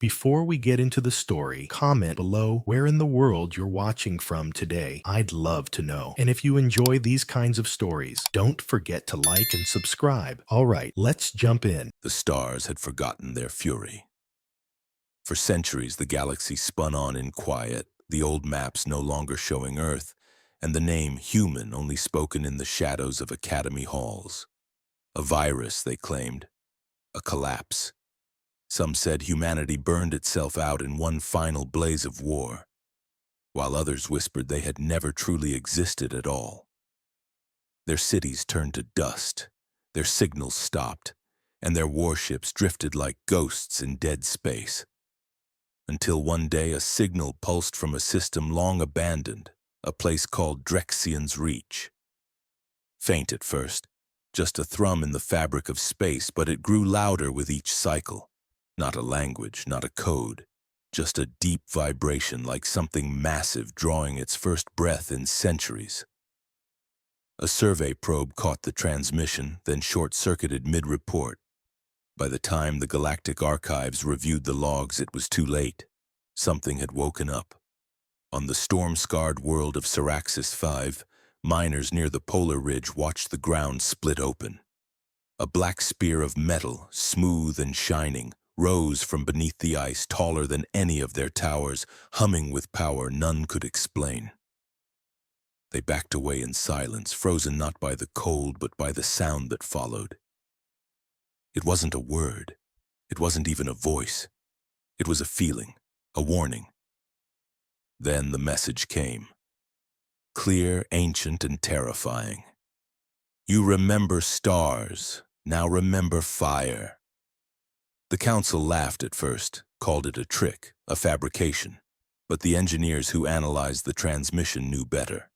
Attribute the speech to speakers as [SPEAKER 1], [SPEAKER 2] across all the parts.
[SPEAKER 1] Before we get into the story, comment below where in the world you're watching from today. I'd love to know. And if you enjoy these kinds of stories, don't forget to like and subscribe. Alright, let's jump in.
[SPEAKER 2] The stars had forgotten their fury. For centuries, the galaxy spun on in quiet, the old maps no longer showing Earth, and the name human only spoken in the shadows of academy halls. A virus, they claimed. A collapse. Some said humanity burned itself out in one final blaze of war, while others whispered they had never truly existed at all. Their cities turned to dust, their signals stopped, and their warships drifted like ghosts in dead space. Until one day a signal pulsed from a system long abandoned, a place called Drexian's Reach. Faint at first, just a thrum in the fabric of space, but it grew louder with each cycle. Not a language, not a code, just a deep vibration like something massive drawing its first breath in centuries. A survey probe caught the transmission, then short-circuited mid-report. By the time the Galactic Archives reviewed the logs, it was too late. Something had woken up. On the storm-scarred world of Siraxis 5, miners near the polar ridge watched the ground split open. A black spear of metal, smooth and shining, rose from beneath the ice, taller than any of their towers, humming with power none could explain. They backed away in silence, frozen not by the cold but by the sound that followed. It wasn't a word. It wasn't even a voice. It was a feeling, a warning. Then the message came. Clear, ancient, and terrifying. You remember stars, now remember fire. The council laughed at first, called it a trick, a fabrication, but the engineers who analyzed the transmission knew better.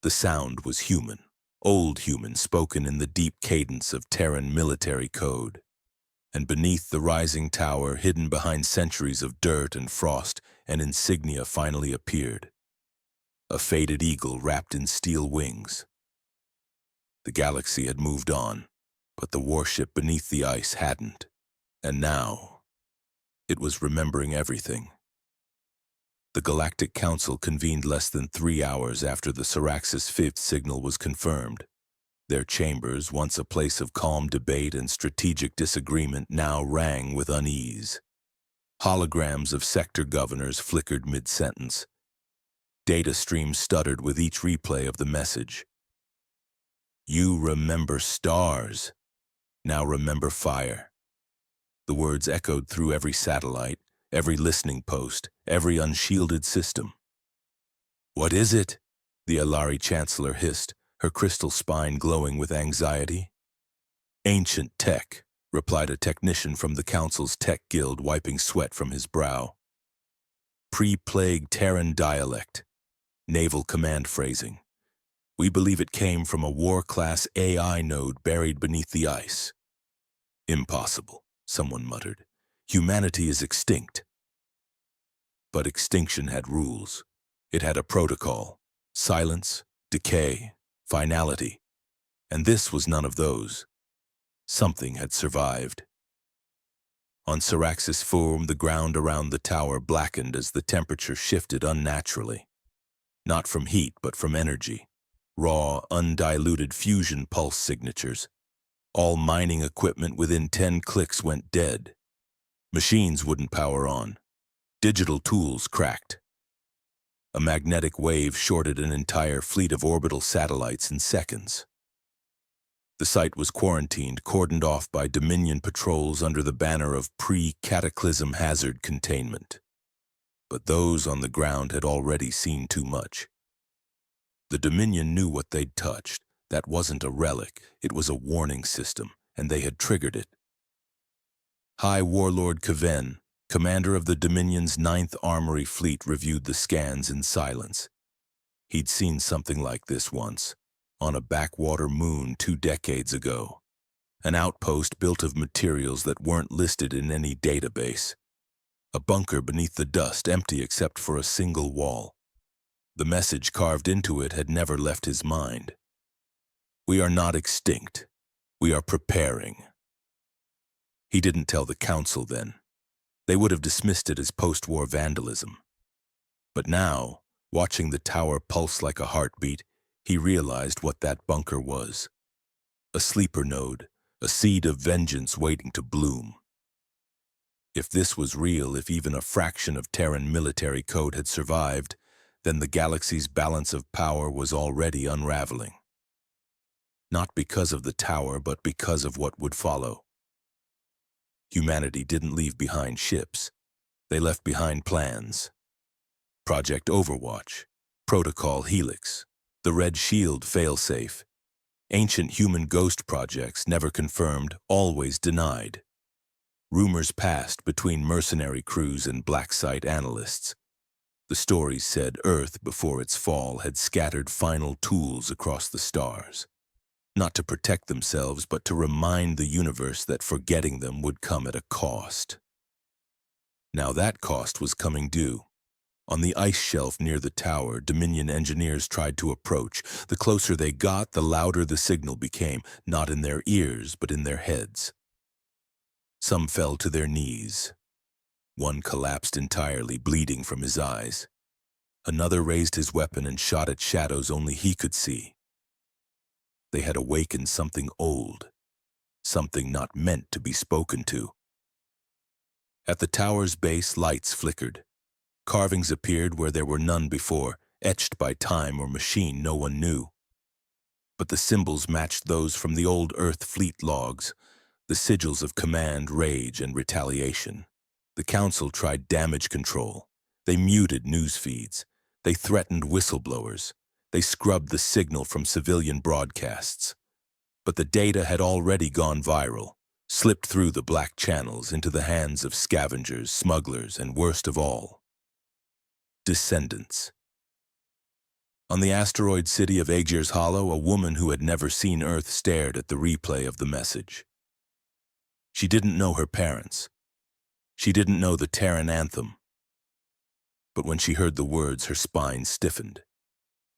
[SPEAKER 2] The sound was human, old human, spoken in the deep cadence of Terran military code. And beneath the rising tower, hidden behind centuries of dirt and frost, an insignia finally appeared. A faded eagle wrapped in steel wings. The galaxy had moved on, but the warship beneath the ice hadn't. And now, it was remembering everything. The Galactic Council convened less than 3 hours after the Siraxis 5th signal was confirmed. Their chambers, once a place of calm debate and strategic disagreement, now rang with unease. Holograms of sector governors flickered mid-sentence. Data streams stuttered with each replay of the message. You remember stars, now remember fire. The words echoed through every satellite, every listening post, every unshielded system. What is it? The Alari Chancellor hissed, her crystal spine glowing with anxiety. Ancient tech, replied a technician from the Council's tech guild, wiping sweat from his brow. Pre-plague Terran dialect, naval command phrasing. We believe it came from a war-class AI node buried beneath the ice. Impossible, someone muttered. Humanity is extinct. But extinction had rules. It had a protocol. Silence, decay, finality. And this was none of those. Something had survived. On Siraxis 4, the ground around the tower blackened as the temperature shifted unnaturally. Not from heat, but from energy. Raw, undiluted fusion pulse signatures. All mining equipment within 10 clicks went dead. Machines wouldn't power on. Digital tools cracked. A magnetic wave shorted an entire fleet of orbital satellites in seconds. The site was quarantined, cordoned off by Dominion patrols under the banner of pre-cataclysm hazard containment. But those on the ground had already seen too much. The Dominion knew what they'd touched. That wasn't a relic, it was a warning system, and they had triggered it. High Warlord Kaven, commander of the Dominion's 9th Armory Fleet, reviewed the scans in silence. He'd seen something like this once, on a backwater moon 2 decades ago. An outpost built of materials that weren't listed in any database. A bunker beneath the dust, empty except for a single wall. The message carved into it had never left his mind. We are not extinct. We are preparing. He didn't tell the council then. They would have dismissed it as post-war vandalism. But now, watching the tower pulse like a heartbeat, he realized what that bunker was. A sleeper node, a seed of vengeance waiting to bloom. If this was real, if even a fraction of Terran military code had survived, then the galaxy's balance of power was already unraveling. Not because of the tower, but because of what would follow. Humanity didn't leave behind ships. They left behind plans. Project Overwatch, Protocol Helix, the Red Shield failsafe, ancient human ghost projects never confirmed, always denied. Rumors passed between mercenary crews and black site analysts. The stories said Earth, before its fall, had scattered final tools across the stars. Not to protect themselves, but to remind the universe that forgetting them would come at a cost. Now that cost was coming due. On the ice shelf near the tower, Dominion engineers tried to approach. The closer they got, the louder the signal became, not in their ears, but in their heads. Some fell to their knees. One collapsed entirely, bleeding from his eyes. Another raised his weapon and shot at shadows only he could see. They had awakened something old, something not meant to be spoken to. At the tower's base, lights flickered. Carvings appeared where there were none before, etched by time or machine no one knew. But the symbols matched those from the old Earth fleet logs, the sigils of command, rage, and retaliation. The Council tried damage control. They muted news feeds. They threatened whistleblowers. They scrubbed the signal from civilian broadcasts. But the data had already gone viral, slipped through the black channels into the hands of scavengers, smugglers, and worst of all, descendants. On the asteroid city of Aegir's Hollow, a woman who had never seen Earth stared at the replay of the message. She didn't know her parents. She didn't know the Terran anthem. But when she heard the words, her spine stiffened.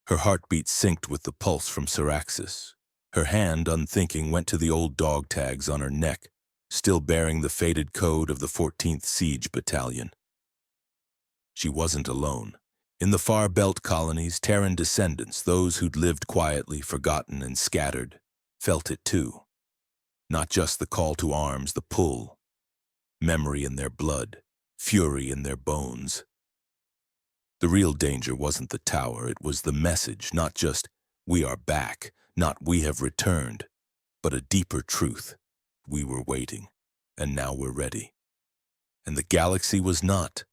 [SPEAKER 2] Her heartbeat synced with the pulse from Syraxis. Her hand, unthinking, went to the old dog tags on her neck, still bearing the faded code of the 14th Siege Battalion. She wasn't alone. In the far belt colonies, Terran descendants, those who'd lived quietly, forgotten, and scattered, felt it too. Not just the call to arms, the pull. Memory in their blood, fury in their bones. The real danger wasn't the tower, it was the message, not just, "We are back," not "We have returned," but a deeper truth. We were waiting, and now we're ready. And the galaxy was not.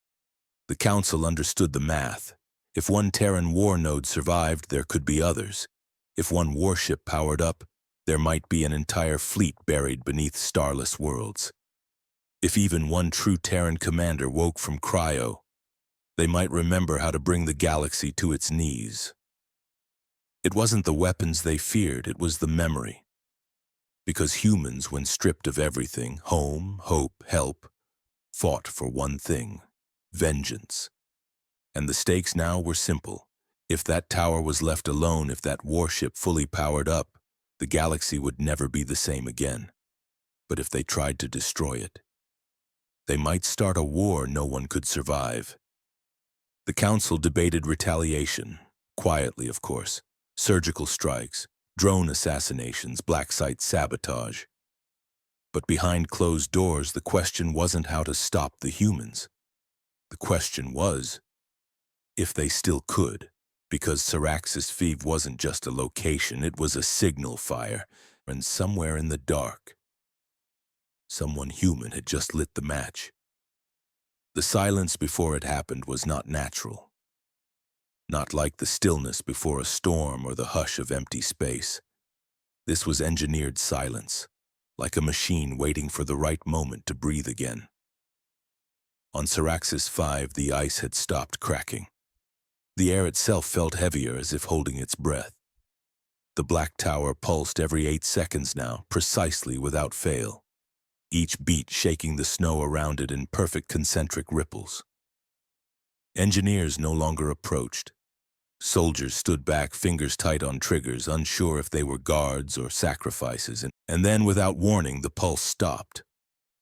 [SPEAKER 2] The Council understood the math. If one Terran war node survived, there could be others. If one warship powered up, there might be an entire fleet buried beneath starless worlds. If even one true Terran commander woke from cryo, they might remember how to bring the galaxy to its knees. It wasn't the weapons they feared, it was the memory. Because humans, when stripped of everything, home, hope, help, fought for one thing: vengeance. And the stakes now were simple. If that tower was left alone, if that warship fully powered up, the galaxy would never be the same again. But if they tried to destroy it, they might start a war no one could survive. The Council debated retaliation, quietly of course, surgical strikes, drone assassinations, black site sabotage. But behind closed doors, the question wasn't how to stop the humans. The question was, if they still could, because Syraxis Five wasn't just a location, it was a signal fire, and somewhere in the dark, someone human had just lit the match. The silence before it happened was not natural. Not like the stillness before a storm or the hush of empty space. This was engineered silence, like a machine waiting for the right moment to breathe again. On Syraxis 5, the ice had stopped cracking. The air itself felt heavier, as if holding its breath. The black tower pulsed every 8 seconds now, precisely without fail, each beat shaking the snow around it in perfect concentric ripples. Engineers no longer approached. Soldiers stood back, fingers tight on triggers, unsure if they were guards or sacrifices, and then, without warning, the pulse stopped.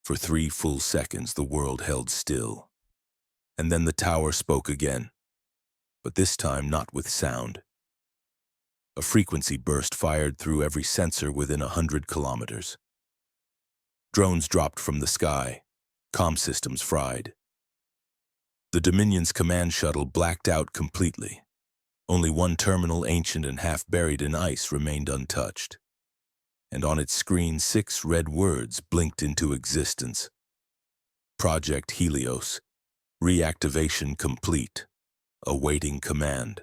[SPEAKER 2] For 3 full seconds, the world held still. And then the tower spoke again, but this time not with sound. A frequency burst fired through every sensor within 100 kilometers. Drones dropped from the sky, comm systems fried. The Dominion's command shuttle blacked out completely. Only one terminal, ancient and half buried in ice, remained untouched. And on its screen 6 red words blinked into existence. Project Helios. Reactivation complete. Awaiting command.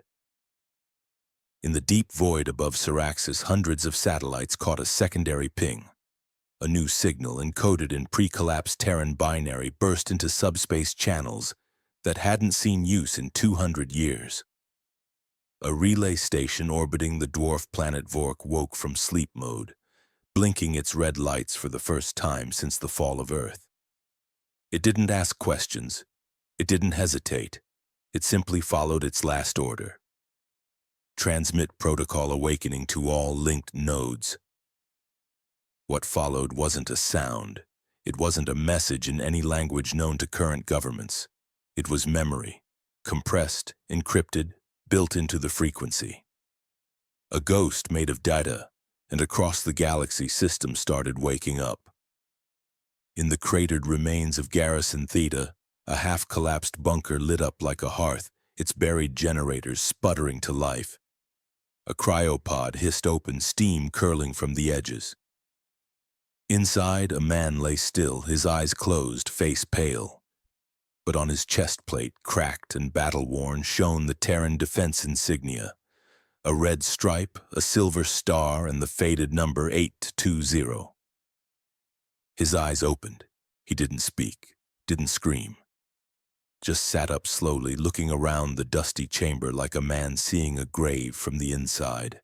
[SPEAKER 2] In the deep void above Syraxis, hundreds of satellites caught a secondary ping. A new signal encoded in pre-collapsed Terran binary burst into subspace channels that hadn't seen use in 200 years. A relay station orbiting the dwarf planet Vork woke from sleep mode, blinking its red lights for the first time since the fall of Earth. It didn't ask questions. It didn't hesitate. It simply followed its last order. Transmit protocol awakening to all linked nodes. What followed wasn't a sound. It wasn't a message in any language known to current governments. It was memory, compressed, encrypted, built into the frequency. A ghost made of data, and across the galaxy, systems started waking up. In the cratered remains of Garrison Theta, a half-collapsed bunker lit up like a hearth, its buried generators sputtering to life. A cryopod hissed open, steam curling from the edges. Inside, a man lay still, his eyes closed, face pale. But on his chest plate, cracked and battle-worn, shone the Terran defense insignia. A red stripe, a silver star, and the faded number 820. His eyes opened. He didn't speak, didn't scream. Just sat up slowly, looking around the dusty chamber like a man seeing a grave from the inside.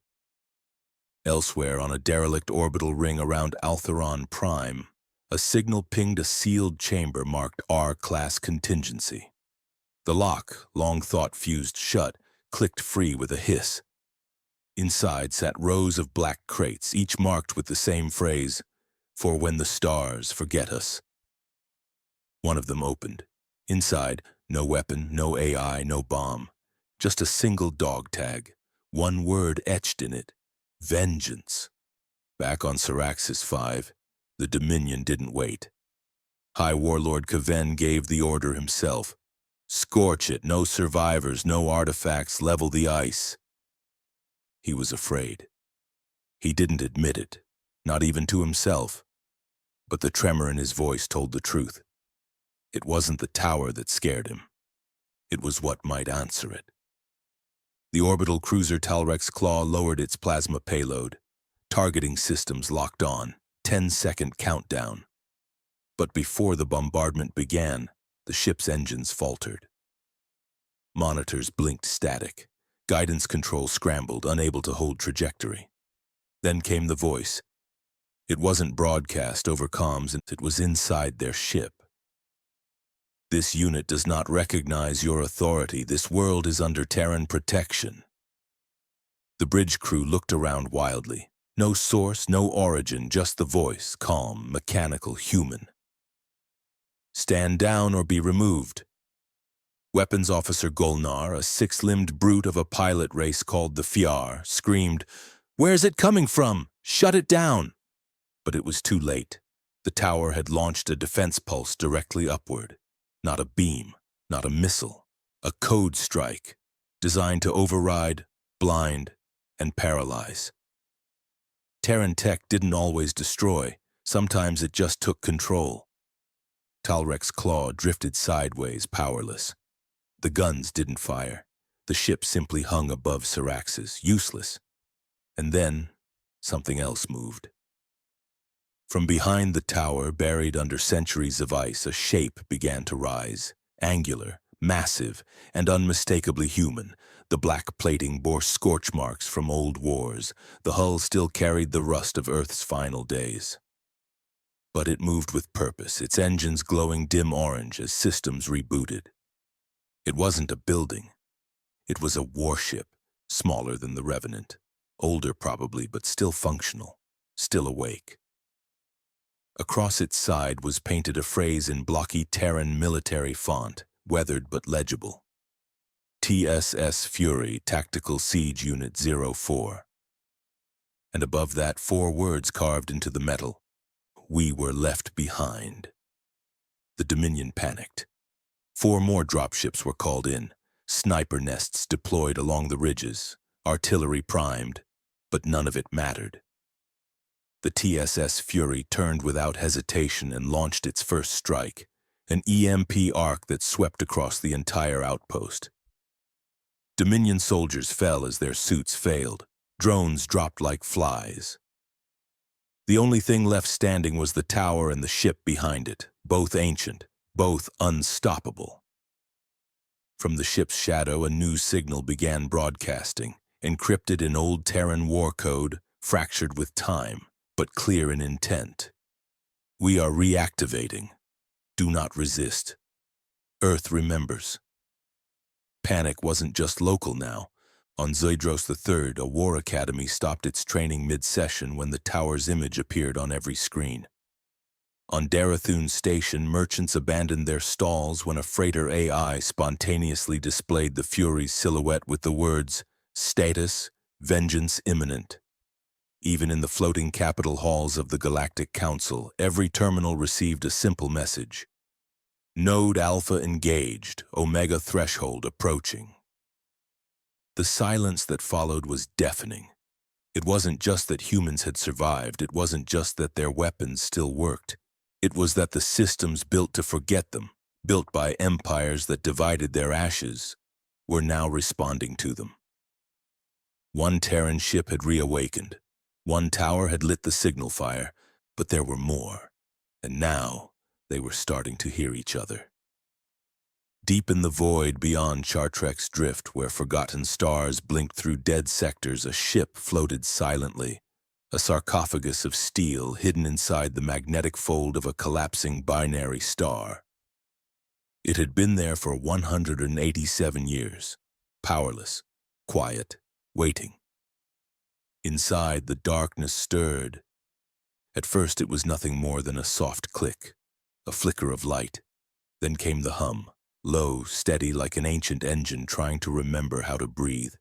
[SPEAKER 2] Elsewhere, on a derelict orbital ring around Altheron Prime, a signal pinged a sealed chamber marked R-class contingency. The lock, long thought fused shut, clicked free with a hiss. Inside sat rows of black crates, each marked with the same phrase, "For when the stars forget us." One of them opened. Inside, no weapon, no AI, no bomb. Just a single dog tag. One word etched in it. Vengeance. Back on Syraxis 5, the Dominion didn't wait. High Warlord Kaven gave the order himself. Scorch it, no survivors, no artifacts, level the ice. He was afraid. He didn't admit it, not even to himself. But the tremor in his voice told the truth. It wasn't the tower that scared him. It was what might answer it. The orbital cruiser Talrex Claw lowered its plasma payload. Targeting systems locked on. 10-second countdown. But before the bombardment began, the ship's engines faltered. Monitors blinked static. Guidance control scrambled, unable to hold trajectory. Then came the voice. It wasn't broadcast over comms, it was inside their ship. This unit does not recognize your authority. This world is under Terran protection. The bridge crew looked around wildly. No source, no origin, just the voice, calm, mechanical, human. Stand down or be removed. Weapons Officer Golnar, a 6-limbed brute of a pilot race called the Fiar, screamed, "Where's it coming from? Shut it down!" But it was too late. The tower had launched a defense pulse directly upward. Not a beam, not a missile, a code strike, designed to override, blind, and paralyze. Terran tech didn't always destroy. Sometimes it just took control. Talrex Claw drifted sideways, powerless. The guns didn't fire. The ship simply hung above Syraxis, useless. And then, something else moved. From behind the tower, buried under centuries of ice, a shape began to rise. Angular, massive, and unmistakably human. The black plating bore scorch marks from old wars. The hull still carried the rust of Earth's final days. But it moved with purpose, its engines glowing dim orange as systems rebooted. It wasn't a building. It was a warship, smaller than the Revenant. Older probably, but still functional, still awake. Across its side was painted a phrase in blocky Terran military font, weathered but legible. TSS Fury Tactical Siege Unit 04. And above that, 4 words carved into the metal. We were left behind. The Dominion panicked. 4 more dropships were called in, sniper nests deployed along the ridges, artillery primed, but none of it mattered. The TSS Fury turned without hesitation and launched its first strike, an EMP arc that swept across the entire outpost. Dominion soldiers fell as their suits failed. Drones dropped like flies. The only thing left standing was the tower and the ship behind it, both ancient, both unstoppable. From the ship's shadow, a new signal began broadcasting, encrypted in old Terran war code, fractured with time, but clear in intent. We are reactivating. Do not resist. Earth remembers. Panic wasn't just local now. On Zoidros III, a war academy stopped its training mid-session when the tower's image appeared on every screen. On Darathun Station, merchants abandoned their stalls when a freighter AI spontaneously displayed the Fury's silhouette with the words, "Status, vengeance imminent." Even in the floating capital halls of the Galactic Council, every terminal received a simple message. Node Alpha engaged, Omega threshold approaching. The silence that followed was deafening. It wasn't just that humans had survived, it wasn't just that their weapons still worked. It was that the systems built to forget them, built by empires that divided their ashes, were now responding to them. One Terran ship had reawakened. One tower had lit the signal fire, but there were more, and now they were starting to hear each other. Deep in the void beyond Chartrek's drift, where forgotten stars blinked through dead sectors, a ship floated silently, a sarcophagus of steel hidden inside the magnetic fold of a collapsing binary star. It had been there for 187 years, powerless, quiet, waiting. Inside, the darkness stirred. At first, it was nothing more than a soft click, a flicker of light. Then came the hum, low, steady like an ancient engine trying to remember how to breathe.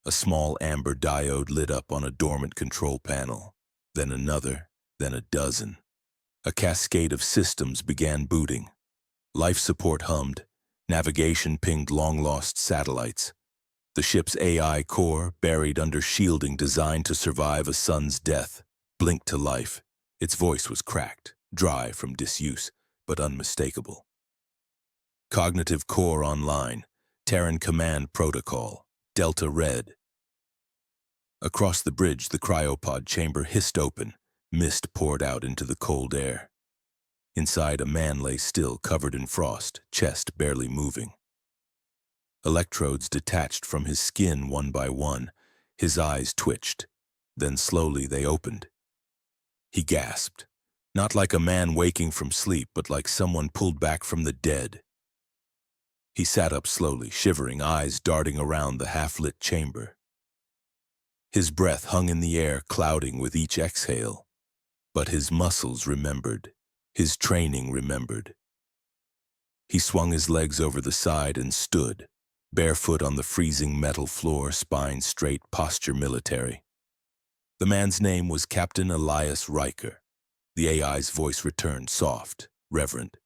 [SPEAKER 2] A small amber diode lit up on a dormant control panel. Then another, then a dozen. A cascade of systems began booting. Life support hummed. Navigation pinged long-lost satellites. The ship's AI core, buried under shielding designed to survive a sun's death, blinked to life. Its voice was cracked, dry from disuse, but unmistakable. Cognitive core online, Terran command protocol, Delta Red. Across the bridge, the cryopod chamber hissed open. Mist poured out into the cold air. Inside, a man lay still, covered in frost, chest barely moving. Electrodes detached from his skin one by one. His eyes twitched. Then slowly they opened. He gasped, not like a man waking from sleep, but like someone pulled back from the dead. He sat up slowly, shivering, eyes darting around the half-lit chamber. His breath hung in the air, clouding with each exhale. But his muscles remembered. His training remembered. He swung his legs over the side and stood, barefoot on the freezing metal floor, spine straight, posture military. The man's name was Captain Elias Riker. The AI's voice returned, soft, reverent.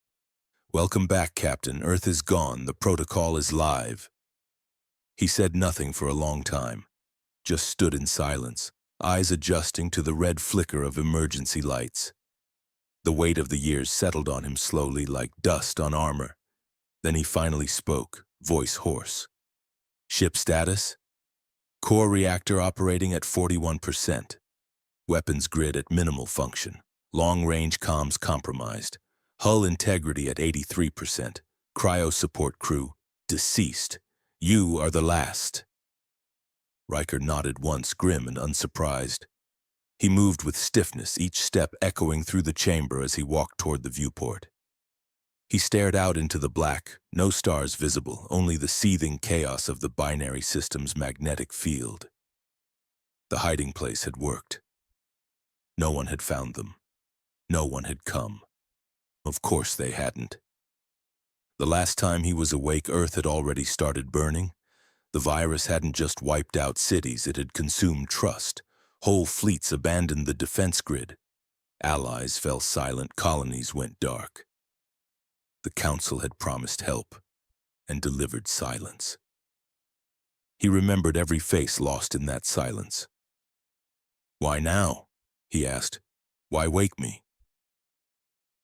[SPEAKER 2] "Welcome back, Captain. Earth is gone. The protocol is live." He said nothing for a long time, just stood in silence, eyes adjusting to the red flicker of emergency lights. The weight of the years settled on him slowly like dust on armor. Then he finally spoke, voice hoarse. "Ship status? Core reactor operating at 41%. Weapons grid at minimal function. Long-range comms compromised. Hull integrity at 83%. Cryo support crew deceased. You are the last." Riker nodded once, grim and unsurprised. He moved with stiffness, each step echoing through the chamber as he walked toward the viewport. He stared out into the black, no stars visible, only the seething chaos of the binary system's magnetic field. The hiding place had worked. No one had found them. No one had come. Of course they hadn't. The last time he was awake, Earth had already started burning. The virus hadn't just wiped out cities, it had consumed trust. Whole fleets abandoned the defense grid. Allies fell silent, colonies went dark. The Council had promised help and delivered silence. He remembered every face lost in that silence. "Why now?" he asked. "Why wake me?"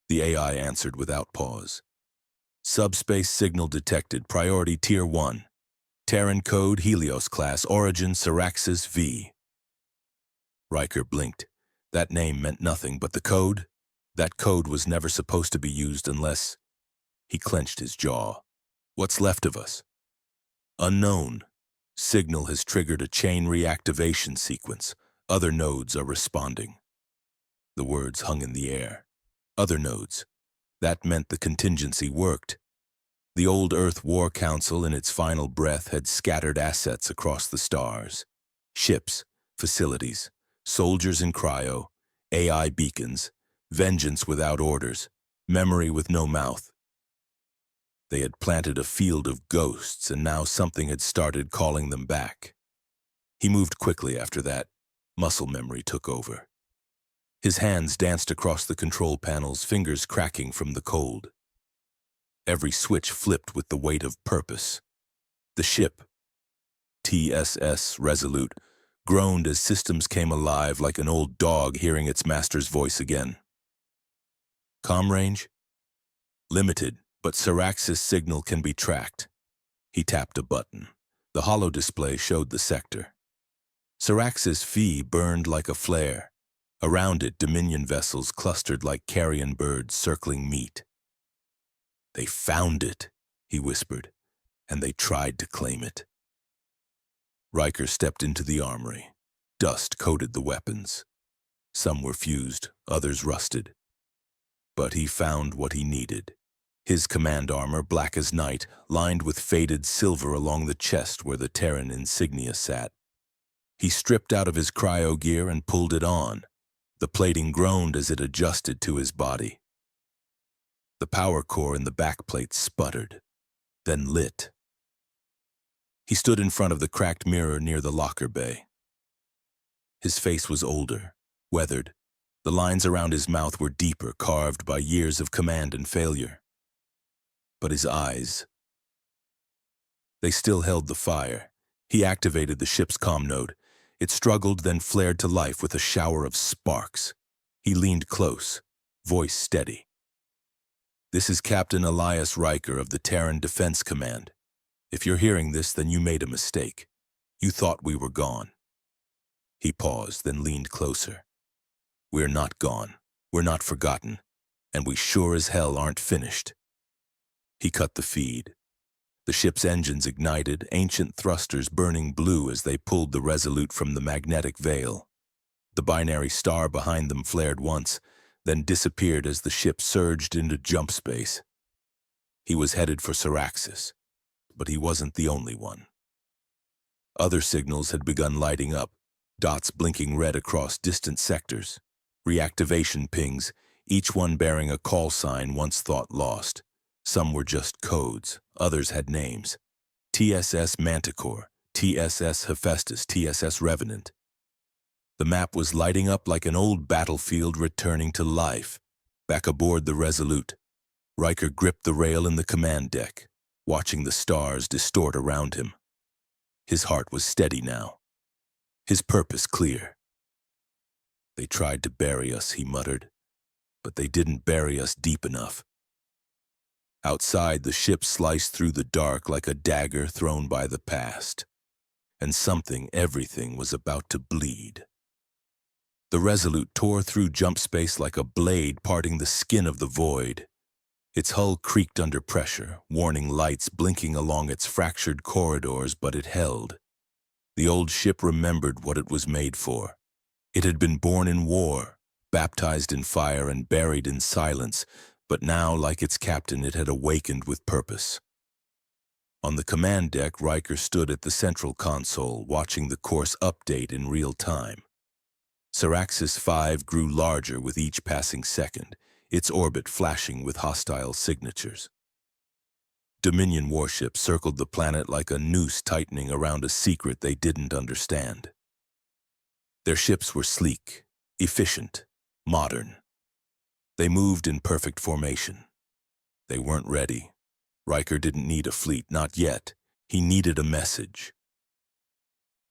[SPEAKER 2] The AI answered without pause. "Subspace signal detected, priority tier 1. Terran code, Helios class, origin Syraxis V." Riker blinked. That name meant nothing, but the code? That code was never supposed to be used unless... He clenched his jaw. "What's left of us?" "Unknown. Signal has triggered a chain reactivation sequence. Other nodes are responding." The words hung in the air. Other nodes. That meant the contingency worked. The old Earth War Council, in its final breath, had scattered assets across the stars. Ships, facilities, soldiers in cryo, AI beacons, vengeance without orders, memory with no mouth. They had planted a field of ghosts, and now something had started calling them back. He moved quickly after that. Muscle memory took over. His hands danced across the control panels, fingers cracking from the cold. Every switch flipped with the weight of purpose. The ship, TSS Resolute, groaned as systems came alive like an old dog hearing its master's voice again. "Comm range?" "Limited, but Syraxis signal can be tracked." He tapped a button. The holo display showed the sector. Syraxis V burned like a flare. Around it, Dominion vessels clustered like carrion birds circling meat. "They found it," he whispered, "and they tried to claim it." Riker stepped into the armory. Dust coated the weapons. Some were fused, others rusted. But he found what he needed. His command armor, black as night, lined with faded silver along the chest where the Terran insignia sat. He stripped out of his cryo gear and pulled it on. The plating groaned as it adjusted to his body. The power core in the backplate sputtered, then lit. He stood in front of the cracked mirror near the locker bay. His face was older, weathered. The lines around his mouth were deeper, carved by years of command and failure. But his eyes, they still held the fire. He activated the ship's comm node. It struggled, then flared to life with a shower of sparks. He leaned close, voice steady. "This is Captain Elias Riker of the Terran Defense Command. If you're hearing this, then you made a mistake. You thought we were gone." He paused, then leaned closer. "We're not gone. We're not forgotten. And we sure as hell aren't finished." He cut the feed. The ship's engines ignited, ancient thrusters burning blue as they pulled the Resolute from the magnetic veil. The binary star behind them flared once, then disappeared as the ship surged into jump space. He was headed for Syraxis, but he wasn't the only one. Other signals had begun lighting up, dots blinking red across distant sectors. Reactivation pings, each one bearing a call sign once thought lost. Some were just codes, others had names. TSS Manticore, TSS Hephaestus, TSS Revenant. The map was lighting up like an old battlefield returning to life. Back aboard the Resolute, Riker gripped the rail in the command deck, watching the stars distort around him. His heart was steady now, his purpose clear. "They tried to bury us," he muttered, "but they didn't bury us deep enough." Outside, the ship sliced through the dark like a dagger thrown by the past. And everything was about to bleed. The Resolute tore through jump space like a blade parting the skin of the void. Its hull creaked under pressure, warning lights blinking along its fractured corridors, but it held. The old ship remembered what it was made for. It had been born in war, baptized in fire and buried in silence, but now, like its captain, it had awakened with purpose. On the command deck, Riker stood at the central console, watching the course update in real time. Siraxis 5 grew larger with each passing second, its orbit flashing with hostile signatures. Dominion warships circled the planet like a noose tightening around a secret they didn't understand. Their ships were sleek, efficient, modern. They moved in perfect formation. They weren't ready. Riker didn't need a fleet, not yet. He needed a message.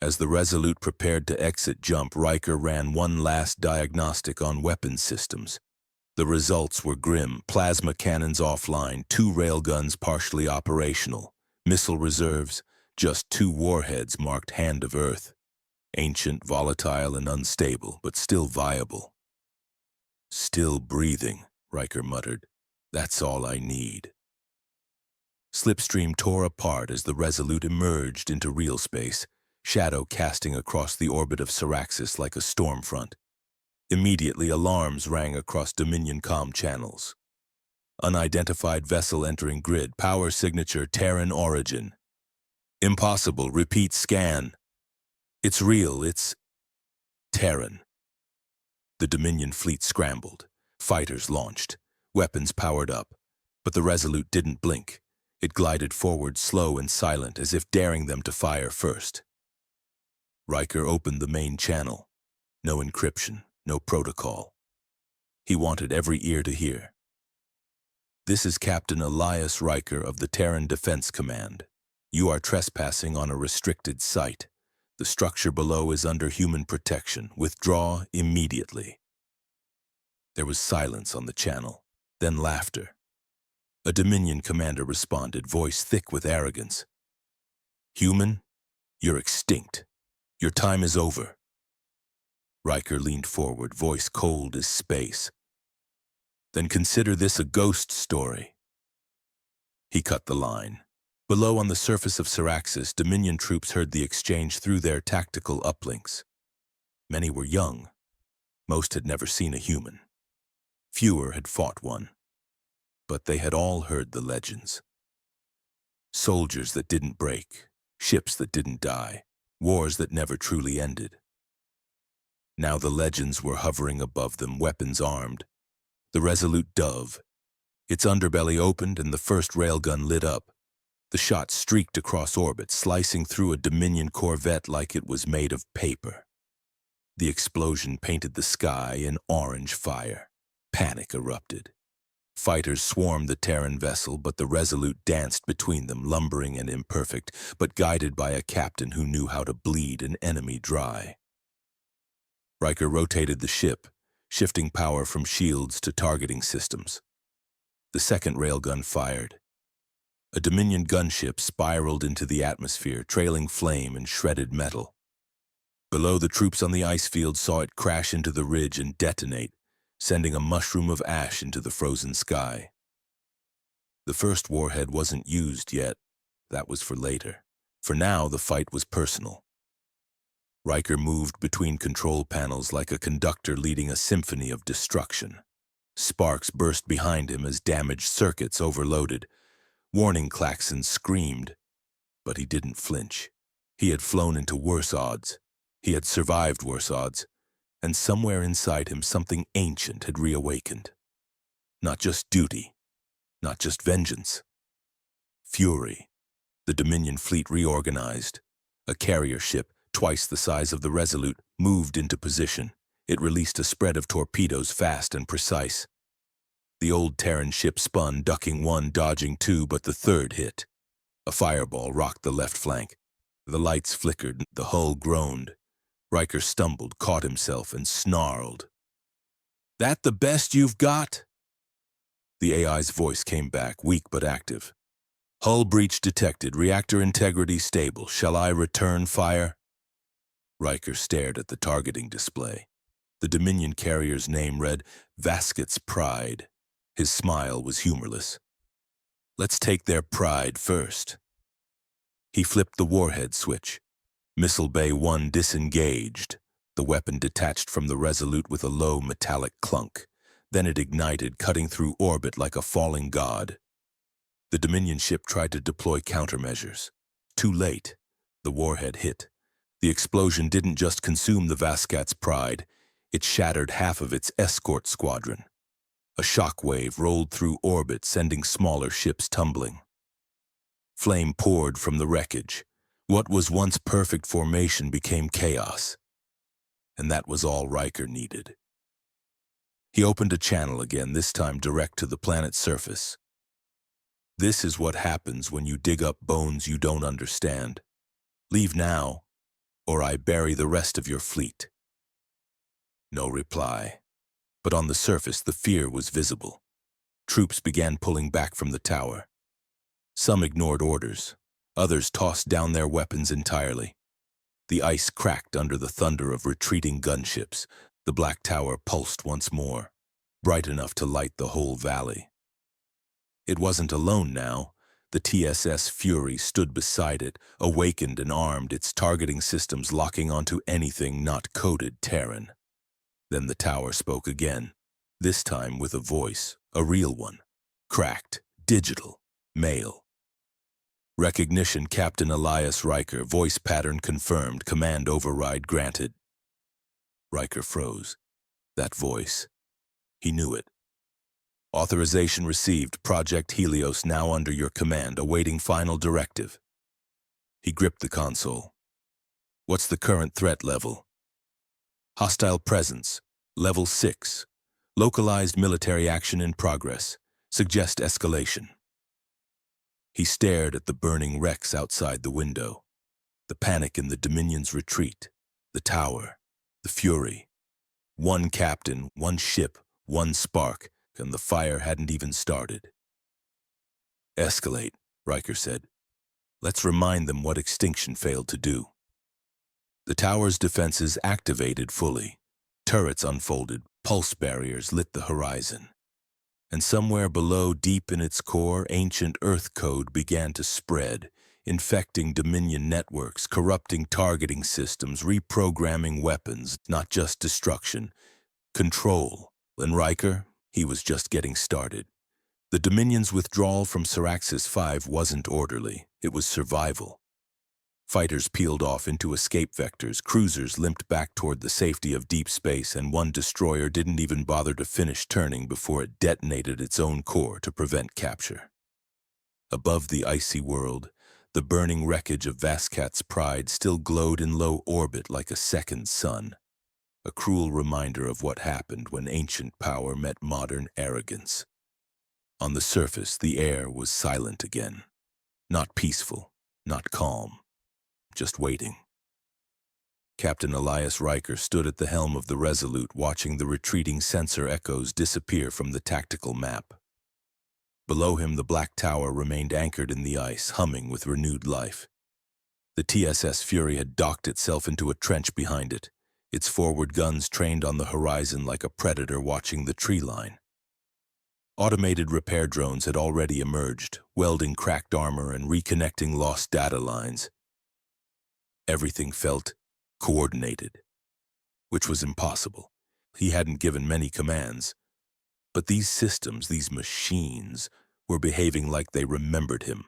[SPEAKER 2] As the Resolute prepared to exit jump, Riker ran one last diagnostic on weapons systems. The results were grim. Plasma cannons offline, 2 railguns partially operational, missile reserves, just 2 warheads marked Hand of Earth. Ancient, volatile, and unstable, but still viable. Still breathing, Riker muttered. That's all I need. Slipstream tore apart as the Resolute emerged into real space, shadow casting across the orbit of Siraxis like a storm front. Immediately, alarms rang across Dominion comm channels. Unidentified vessel entering grid, power signature Terran origin. Impossible, repeat scan. It's real, it's Terran. The Dominion fleet scrambled. Fighters launched. Weapons powered up. But the Resolute didn't blink. It glided forward slow and silent, as if daring them to fire first. Riker opened the main channel. No encryption, no protocol. He wanted every ear to hear. This is Captain Elias Riker of the Terran Defense Command. You are trespassing on a restricted site. The structure below is under human protection. Withdraw immediately. There was silence on the channel, then laughter. A Dominion commander responded, voice thick with arrogance. Human, you're extinct. Your time is over. Riker leaned forward, voice cold as space. Then consider this a ghost story. He cut the line. Below on the surface of Siraxis, Dominion troops heard the exchange through their tactical uplinks. Many were young. Most had never seen a human. Fewer had fought one. But they had all heard the legends. Soldiers that didn't break, ships that didn't die, wars that never truly ended. Now the legends were hovering above them, weapons armed. The Resolute dove. Its underbelly opened and the first railgun lit up. The shot streaked across orbit, slicing through a Dominion corvette like it was made of paper. The explosion painted the sky in orange fire. Panic erupted. Fighters swarmed the Terran vessel, but the Resolute danced between them, lumbering and imperfect, but guided by a captain who knew how to bleed an enemy dry. Riker rotated the ship, shifting power from shields to targeting systems. The second railgun fired. A Dominion gunship spiraled into the atmosphere, trailing flame and shredded metal. Below, the troops on the ice field saw it crash into the ridge and detonate, sending a mushroom of ash into the frozen sky. The first warhead wasn't used yet. That was for later. For now, the fight was personal. Riker moved between control panels like a conductor leading a symphony of destruction. Sparks burst behind him as damaged circuits overloaded. Warning klaxons screamed, but he didn't flinch. He had flown into worse odds. He had survived worse odds, and somewhere inside him something ancient had reawakened. Not just duty, not just vengeance. Fury. The Dominion fleet reorganized. A carrier ship, twice the size of the Resolute, moved into position. It released a spread of torpedoes, fast and precise. The old Terran ship spun, ducking one, dodging two, but the third hit. A fireball rocked the left flank. The lights flickered, the hull groaned. Riker stumbled, caught himself, and snarled. "That the best you've got?" The AI's voice came back, weak but active. "Hull breach detected, reactor integrity stable. Shall I return fire?" Riker stared at the targeting display. The Dominion carrier's name read Vasket's Pride. His smile was humorless. "Let's take their pride first." He flipped the warhead switch. Missile Bay 1 disengaged. The weapon detached from the Resolute with a low metallic clunk. Then it ignited, cutting through orbit like a falling god. The Dominion ship tried to deploy countermeasures. Too late. The warhead hit. The explosion didn't just consume the Vaskat's Pride. It shattered half of its escort squadron. A shockwave rolled through orbit, sending smaller ships tumbling. Flame poured from the wreckage. What was once perfect formation became chaos. And that was all Riker needed. He opened a channel again, this time direct to the planet's surface. This is what happens when you dig up bones you don't understand. Leave now, or I bury the rest of your fleet. No reply. But on the surface, the fear was visible. Troops began pulling back from the tower. Some ignored orders. Others tossed down their weapons entirely. The ice cracked under the thunder of retreating gunships. The black tower pulsed once more, bright enough to light the whole valley. It wasn't alone now. The TSS Fury stood beside it, awakened and armed, its targeting systems locking onto anything not coded Terran. Then the tower spoke again, this time with a voice, a real one. Cracked, digital, male. Recognition, Captain Elias Riker, voice pattern confirmed, command override granted. Riker froze. That voice. He knew it. Authorization received, Project Helios now under your command, awaiting final directive. He gripped the console. What's the current threat level? Hostile presence, level 6. Localized military action in progress. Suggest escalation. He stared at the burning wrecks outside the window. The panic in the Dominion's retreat. The tower. The fury. One captain, one ship, one spark, and the fire hadn't even started. Escalate, Riker said. Let's remind them what extinction failed to do. The tower's defenses activated fully. Turrets unfolded, pulse barriers lit the horizon. And somewhere below, deep in its core, ancient Earth code began to spread, infecting Dominion networks, corrupting targeting systems, reprogramming weapons, not just destruction, control. And Riker, he was just getting started. The Dominion's withdrawal from Siraxis 5 wasn't orderly, it was survival. Fighters peeled off into escape vectors, cruisers limped back toward the safety of deep space, and one destroyer didn't even bother to finish turning before it detonated its own core to prevent capture. Above the icy world, the burning wreckage of Vascat's Pride still glowed in low orbit like a second sun, a cruel reminder of what happened when ancient power met modern arrogance. On the surface, the air was silent again. Not peaceful, not calm. Just waiting. Captain Elias Riker stood at the helm of the Resolute, watching the retreating sensor echoes disappear from the tactical map. Below him, the black tower remained anchored in the ice, humming with renewed life. The TSS Fury had docked itself into a trench behind it, its forward guns trained on the horizon like a predator watching the tree line. Automated repair drones had already emerged, welding cracked armor and reconnecting lost data lines. Everything felt coordinated, which was impossible. He hadn't given many commands. But these systems, these machines, were behaving like they remembered him,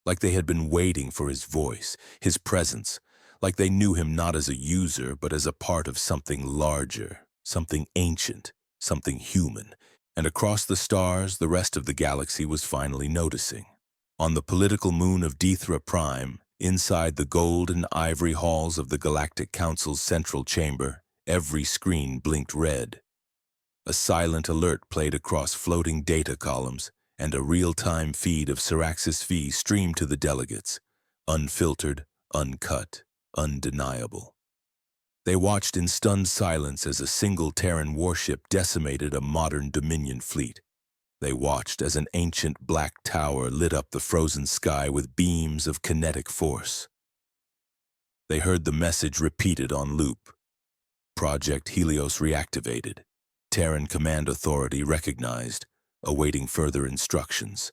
[SPEAKER 2] like they had been waiting for his voice, his presence, like they knew him not as a user, but as a part of something larger, something ancient, something human. And across the stars, the rest of the galaxy was finally noticing. On the political moon of Dethra Prime, inside the gold and ivory halls of the Galactic Council's central chamber, every screen blinked red. A silent alert played across floating data columns, and a real-time feed of Siraxis V streamed to the delegates, unfiltered, uncut, undeniable. They watched in stunned silence as a single Terran warship decimated a modern Dominion fleet. They watched as an ancient black tower lit up the frozen sky with beams of kinetic force. They heard the message repeated on loop. Project Helios reactivated. Terran Command Authority recognized, awaiting further instructions.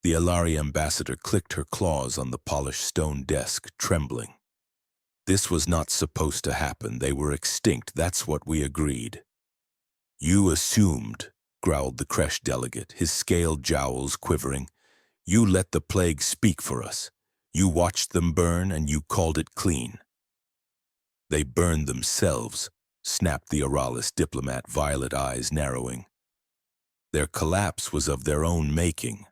[SPEAKER 2] The Alari ambassador clicked her claws on the polished stone desk, trembling. This was not supposed to happen. They were extinct. That's what we agreed. You assumed, growled the Kresh delegate, his scaled jowls quivering. You let the plague speak for us. You watched them burn and you called it clean. They burned themselves, snapped the Aralis diplomat, violet eyes narrowing. Their collapse was of their own making.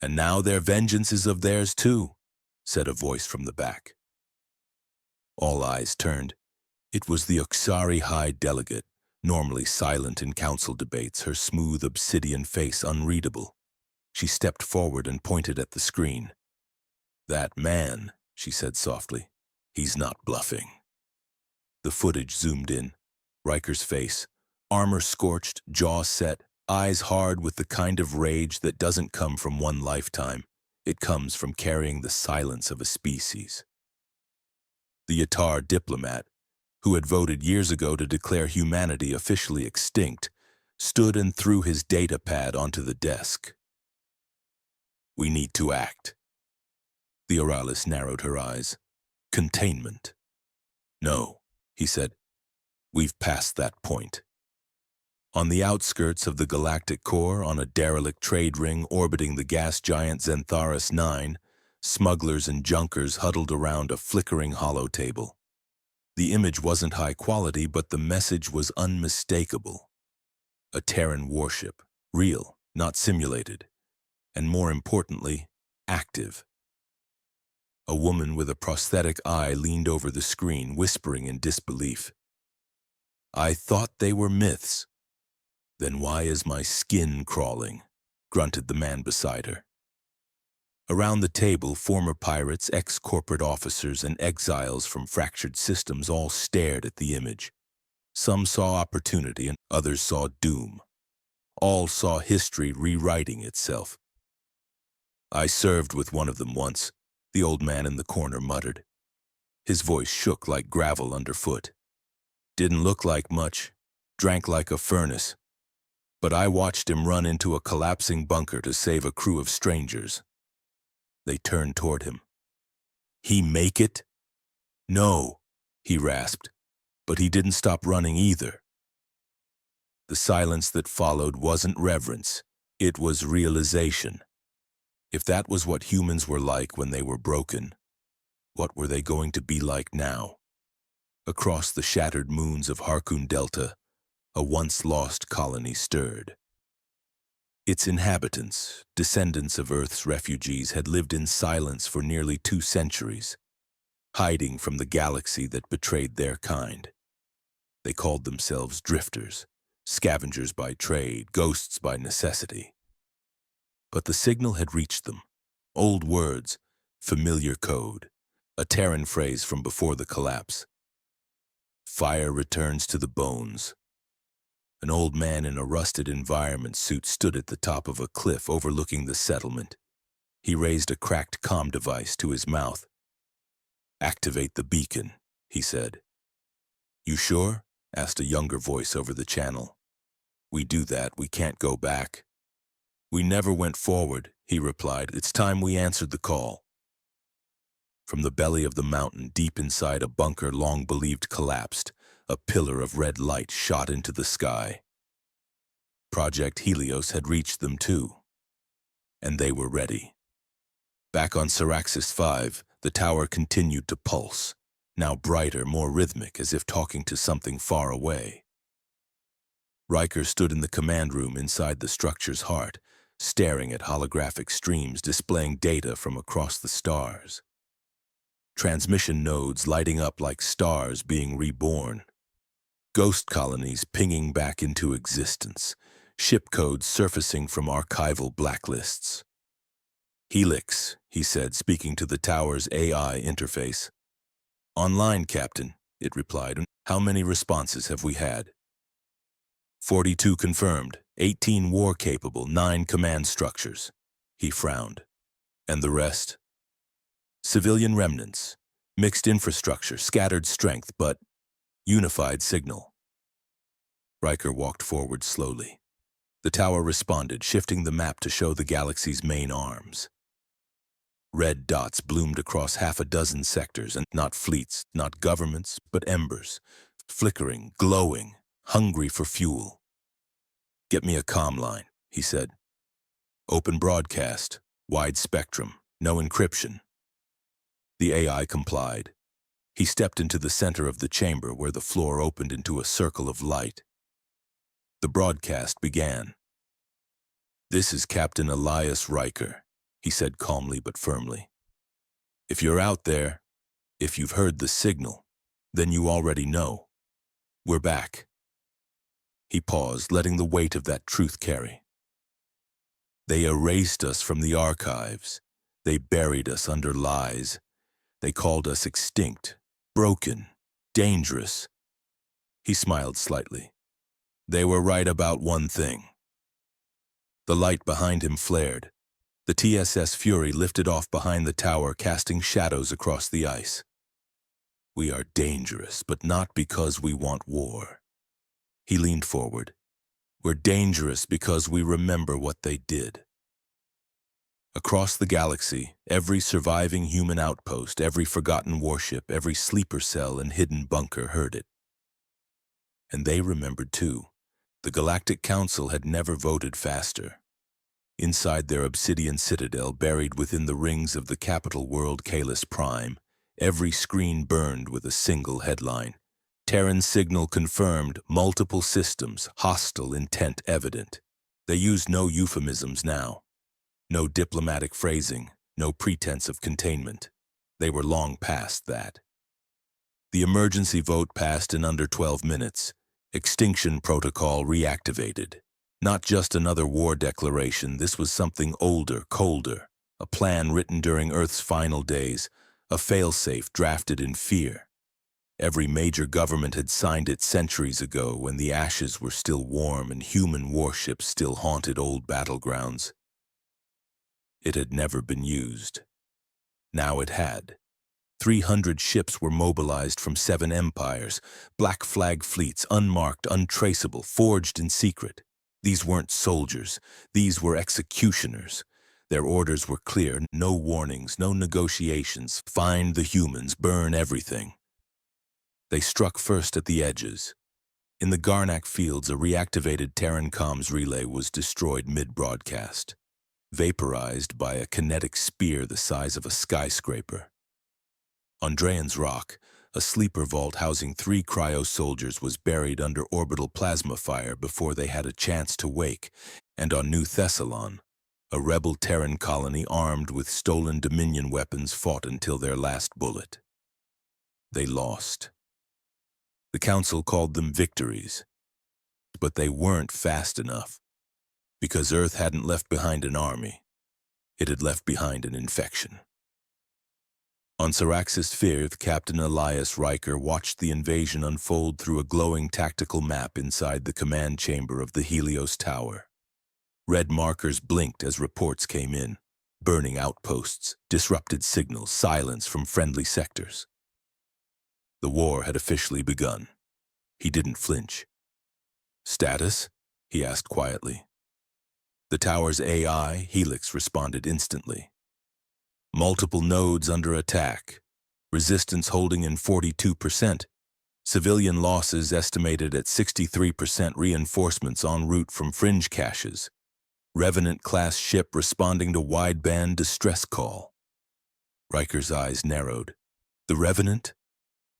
[SPEAKER 2] And now their vengeance is of theirs too, said a voice from the back. All eyes turned. It was the Oxari High Delegate, normally silent in council debates, her smooth obsidian face unreadable. She stepped forward and pointed at the screen. That man, she said softly, he's not bluffing. The footage zoomed in. Riker's face, armor scorched, jaw set, eyes hard with the kind of rage that doesn't come from one lifetime. It comes from carrying the silence of a species. The Yatar diplomat, who had voted years ago to declare humanity officially extinct, stood and threw his data pad onto the desk. We need to act. The Aralis narrowed her eyes. Containment. No, he said. We've passed that point. On the outskirts of the galactic core, on a derelict trade ring orbiting the gas giant Zentharis 9, smugglers and junkers huddled around a flickering hollow table. The image wasn't high quality, but the message was unmistakable. A Terran warship, real, not simulated, and more importantly, active. A woman with a prosthetic eye leaned over the screen, whispering in disbelief. I thought they were myths. Then why is my skin crawling? Grunted the man beside her. Around the table, former pirates, ex-corporate officers, and exiles from fractured systems all stared at the image. Some saw opportunity and others saw doom. All saw history rewriting itself. I served with one of them once, the old man in the corner muttered. His voice shook like gravel underfoot. Didn't look like much, drank like a furnace. But I watched him run into a collapsing bunker to save a crew of strangers. They turned toward him. He make it? No, he rasped, but he didn't stop running either. The silence that followed wasn't reverence, it was realization. If that was what humans were like when they were broken, what were they going to be like now? Across the shattered moons of Harkoon Delta, a once-lost colony stirred. Its inhabitants, descendants of Earth's refugees, had lived in silence for nearly 2 centuries, hiding from the galaxy that betrayed their kind. They called themselves drifters, scavengers by trade, ghosts by necessity. But the signal had reached them. Old words, familiar code, a Terran phrase from before the collapse. Fire returns to the bones. An old man in a rusted environment suit stood at the top of a cliff overlooking the settlement. He raised a cracked comm device to his mouth. Activate the beacon, he said. You sure? Asked a younger voice over the channel. We do that, we can't go back. We never went forward, he replied. It's time we answered the call. From the belly of the mountain, deep inside a bunker long believed collapsed, a pillar of red light shot into the sky. Project Helios had reached them too, and they were ready. Back on Syraxis 5, the tower continued to pulse, now brighter, more rhythmic, as if talking to something far away. Riker stood in the command room inside the structure's heart, staring at holographic streams displaying data from across the stars. Transmission nodes lighting up like stars being reborn. Ghost colonies pinging back into existence. Ship codes surfacing from archival blacklists. Helix, he said, speaking to the tower's AI interface. Online, Captain, it replied. How many responses have we had? 42 confirmed, 18 war-capable, 9 command structures. He frowned. And the rest? Civilian remnants, mixed infrastructure, scattered strength, but unified signal. Riker walked forward slowly. The tower responded, shifting the map to show the galaxy's main arms. Red dots bloomed across half a dozen sectors, and not fleets, not governments, but embers, flickering, glowing, hungry for fuel. Get me a comm line, he said. Open broadcast, wide spectrum, no encryption. The AI complied. He stepped into the center of the chamber where the floor opened into a circle of light. The broadcast began. "This is Captain Elias Riker," he said calmly but firmly. "If you're out there, if you've heard the signal, then you already know. We're back." He paused, letting the weight of that truth carry. "They erased us from the archives. They buried us under lies. They called us extinct, broken, dangerous." He smiled slightly. "They were right about one thing." The light behind him flared. The TSS Fury lifted off behind the tower, casting shadows across the ice. "We are dangerous, but not because we want war." He leaned forward. "We're dangerous because we remember what they did." Across the galaxy, every surviving human outpost, every forgotten warship, every sleeper cell and hidden bunker heard it. And they remembered too. The Galactic Council had never voted faster. Inside their obsidian citadel, buried within the rings of the capital world Kalis Prime, every screen burned with a single headline. "Terran signal confirmed, multiple systems, hostile intent evident." They used no euphemisms now. No diplomatic phrasing, no pretense of containment. They were long past that. The emergency vote passed in under 12 minutes. Extinction protocol reactivated. Not just another war declaration, this was something older, colder. A plan written during Earth's final days, a failsafe drafted in fear. Every major government had signed it centuries ago when the ashes were still warm and human warships still haunted old battlegrounds. It had never been used. Now it had. 300 ships were mobilized from 7 empires, black flag fleets, unmarked, untraceable, forged in secret. These weren't soldiers. These were executioners. Their orders were clear, no warnings, no negotiations. Find the humans, burn everything. They struck first at the edges. In the Garnak fields, a reactivated Terran comms relay was destroyed mid-broadcast, vaporized by a kinetic spear the size of a skyscraper. On Draen's Rock, a sleeper vault housing 3 cryo-soldiers was buried under orbital plasma fire before they had a chance to wake, and on New Thessalon, a rebel Terran colony armed with stolen Dominion weapons fought until their last bullet. They lost. The Council called them victories, but they weren't fast enough, because Earth hadn't left behind an army. It had left behind an infection. On Syraxis 5th, Captain Elias Riker watched the invasion unfold through a glowing tactical map inside the command chamber of the Helios Tower. Red markers blinked as reports came in, burning outposts, disrupted signals, silence from friendly sectors. The war had officially begun. He didn't flinch. "Status?" he asked quietly. The tower's AI, Helix, responded instantly. "Multiple nodes under attack. Resistance holding in 42%. Civilian losses estimated at 63%. Reinforcements en route from fringe caches. Revenant-class ship responding to wideband distress call." Riker's eyes narrowed. "The Revenant?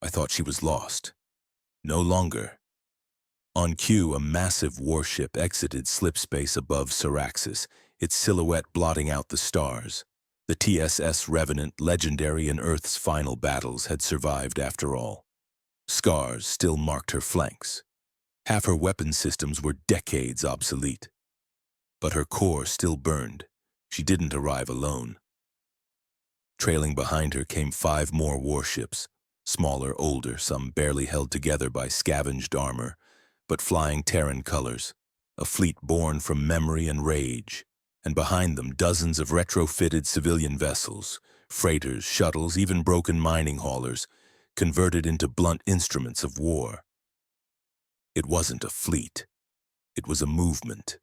[SPEAKER 2] I thought she was lost." "No longer." On cue, a massive warship exited slipspace above Syraxis, its silhouette blotting out the stars. The TSS Revenant, legendary in Earth's final battles, had survived after all. Scars still marked her flanks. Half her weapon systems were decades obsolete. But her core still burned. She didn't arrive alone. Trailing behind her came 5 more warships, smaller, older, some barely held together by scavenged armor, but flying Terran colors, a fleet born from memory and rage. And behind them dozens of retrofitted civilian vessels, freighters, shuttles, even broken mining haulers, converted into blunt instruments of war. It wasn't a fleet. It was a movement.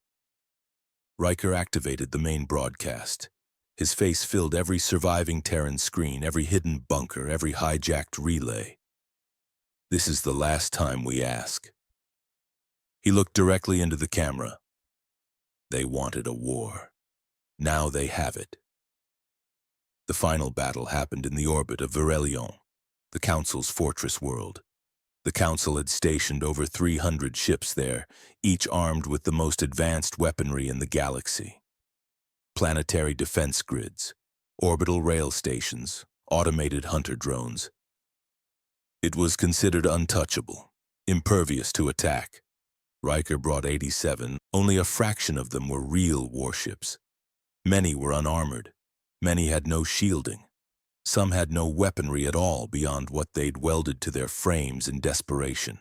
[SPEAKER 2] Riker activated the main broadcast. His face filled every surviving Terran screen, every hidden bunker, every hijacked relay. "This is the last time we ask." He looked directly into the camera. They wanted a war. Now they have it. The final battle happened in the orbit of Virelion. the Council's fortress world. The Council had stationed over 300 ships there, each armed with the most advanced weaponry in the galaxy. Planetary defense grids, orbital rail stations, automated hunter drones. It was considered untouchable, impervious to attack. Riker brought 87, only a fraction of them were real warships. Many were unarmored, many had no shielding. Some had no weaponry at all beyond what they'd welded to their frames in desperation.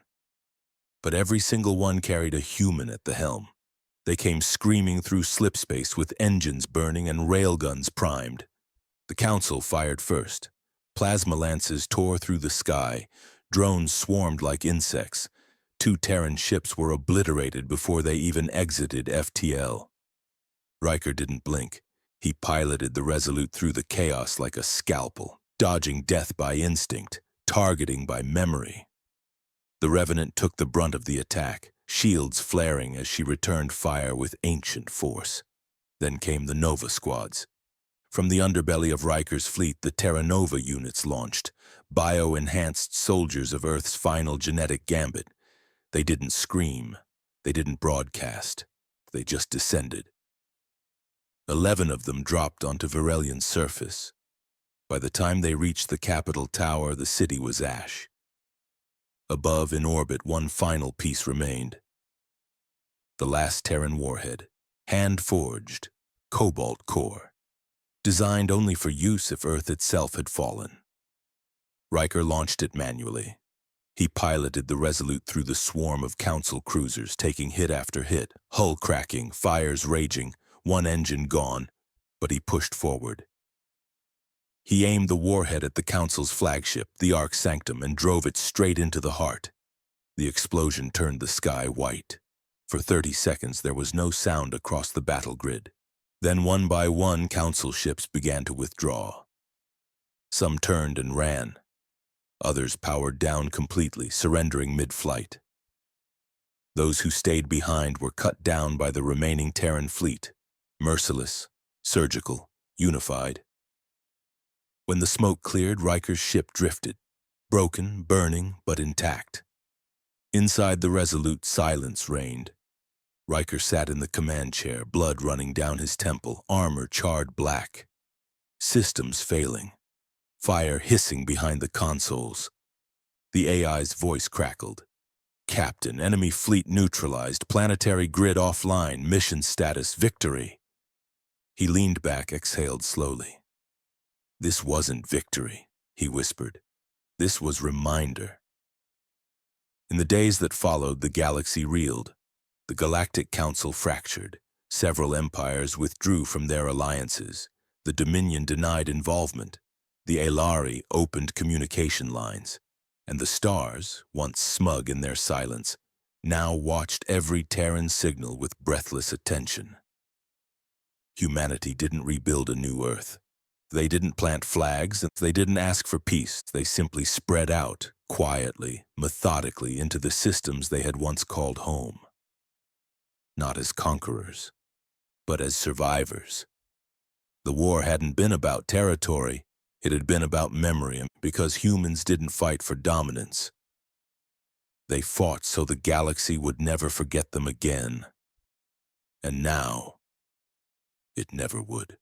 [SPEAKER 2] But every single one carried a human at the helm. They came screaming through slipspace with engines burning and railguns primed. The Council fired first. Plasma lances tore through the sky. Drones swarmed like insects. 2 Terran ships were obliterated before they even exited FTL. Riker didn't blink. He piloted the Resolute through the chaos like a scalpel, dodging death by instinct, targeting by memory. The Revenant took the brunt of the attack, shields flaring as she returned fire with ancient force. Then came the Nova squads. From the underbelly of Riker's fleet, the Terra Nova units launched, bio-enhanced soldiers of Earth's final genetic gambit. They didn't scream, they didn't broadcast, they just descended. 11 of them dropped onto Virelian's surface. By the time they reached the capital tower, the city was ash. Above, in orbit, one final piece remained. The last Terran warhead, hand-forged, cobalt core, designed only for use if Earth itself had fallen. Riker launched it manually. He piloted the Resolute through the swarm of Council cruisers, taking hit after hit, hull cracking, fires raging, one engine gone, but he pushed forward. He aimed the warhead at the Council's flagship, the Arc Sanctum, and drove it straight into the heart. The explosion turned the sky white. For 30 seconds there was no sound across the battle grid. Then one by one Council ships began to withdraw. Some turned and ran. Others powered down completely, surrendering mid-flight. Those who stayed behind were cut down by the remaining Terran fleet, merciless, surgical, unified. When the smoke cleared, Riker's ship drifted, broken, burning, but intact. Inside the Resolute, silence reigned. Riker sat in the command chair, blood running down his temple, armor charred black. Systems failing. Fire hissing behind the consoles. The AI's voice crackled. Captain, enemy fleet neutralized, planetary grid offline, mission status, victory. He leaned back, exhaled slowly. This wasn't victory, he whispered. This was reminder. In the days that followed, the galaxy reeled. The Galactic Council fractured. Several empires withdrew from their alliances. The Dominion denied involvement. The Elari opened communication lines, and the stars, once smug in their silence, now watched every Terran signal with breathless attention. Humanity didn't rebuild a new Earth. They didn't plant flags, and they didn't ask for peace. They simply spread out, quietly, methodically, into the systems they had once called home. Not as conquerors, but as survivors. The war hadn't been about territory. It had been about memory, because humans didn't fight for dominance. They fought so the galaxy would never forget them again. And now, it never would.